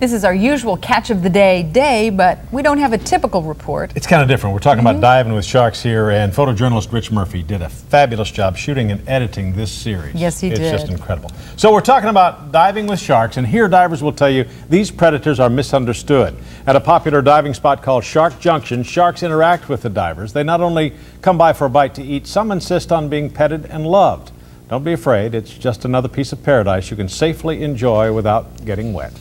This is our usual catch of the day, but we don't have a typical report. It's kind of different. We're talking about diving with sharks here, and photojournalist Rich Murphy did a fabulous job shooting and editing this series. Yes, he did. It's just incredible. So we're talking about diving with sharks, and here divers will tell you these predators are misunderstood. At a popular diving spot called Shark Junction, sharks interact with the divers. They not only come by for a bite to eat, some insist on being petted and loved. Don't be afraid. It's just another piece of paradise you can safely enjoy without getting wet.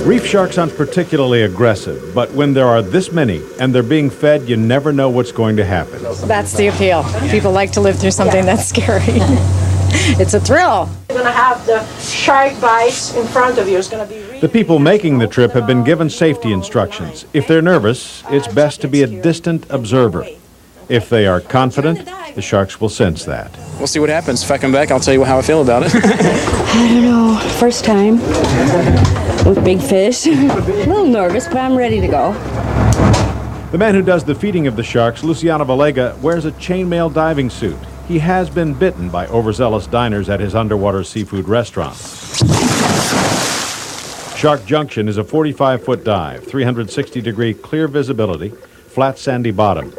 Reef sharks aren't particularly aggressive, but when there are this many and they're being fed, you never know what's going to happen. That's the appeal. People like to live through something that's scary. It's a thrill. You're going to have the shark bites in front of you. It's going to be really The people making the trip have been given safety instructions. If they're nervous, it's best to be a distant observer. If they are confident, the sharks will sense that. We'll see what happens. If I come back, I'll tell you how I feel about it. I don't know. First time with big fish. A little nervous, but I'm ready to go. The man who does the feeding of the sharks, Luciano Valega, wears a chainmail diving suit. He has been bitten by overzealous diners at his underwater seafood restaurant. Shark Junction is a 45-foot dive, 360-degree clear visibility, flat sandy bottom.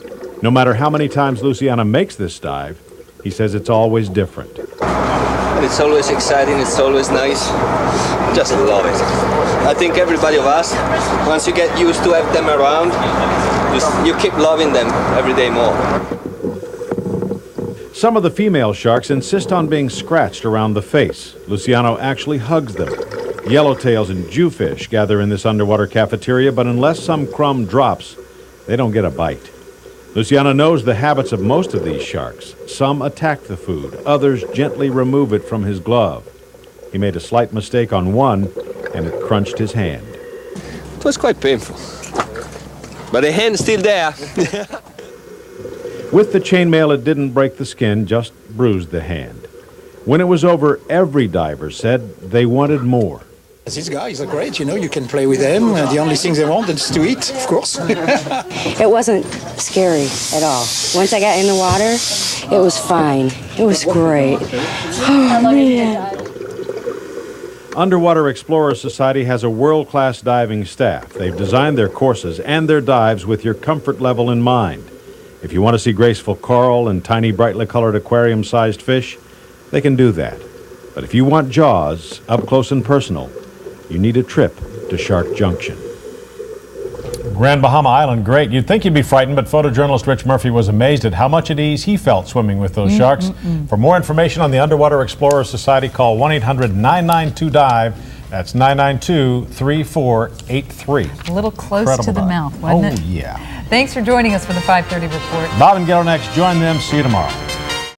No matter how many times Luciano makes this dive, he says it's always different. It's always exciting, it's always nice. Just love it. I think everybody of us, once you get used to have them around, you keep loving them every day more. Some of the female sharks insist on being scratched around the face. Luciano actually hugs them. Yellowtails and jewfish gather in this underwater cafeteria, but unless some crumb drops, they don't get a bite. Luciano knows the habits of most of these sharks. Some attack the food, others gently remove it from his glove. He made a slight mistake on one, and it crunched his hand. It was quite painful, but the hand's still there. With the chainmail, it didn't break the skin, just bruised the hand. When it was over, every diver said they wanted more. These guys are great, you know, you can play with them. The only thing they want is to eat, of course. It wasn't scary at all. Once I got in the water, it was fine. It was great. Oh, man. Underwater Explorer Society has a world-class diving staff. They've designed their courses and their dives with your comfort level in mind. If you want to see graceful coral and tiny brightly colored aquarium-sized fish, they can do that. But if you want Jaws, up close and personal, you need a trip to Shark Junction. Grand Bahama Island, great. You'd think you'd be frightened, but photojournalist Rich Murphy was amazed at how much at ease he felt swimming with those sharks. For more information on the Underwater Explorer Society, call 1-800-992-DIVE. That's 992-3483. A little close Incredible to the dive. mouth, wasn't it? Oh, yeah. Thanks for joining us for the 5:30 report. Bob and Gail next. Join them. See you tomorrow.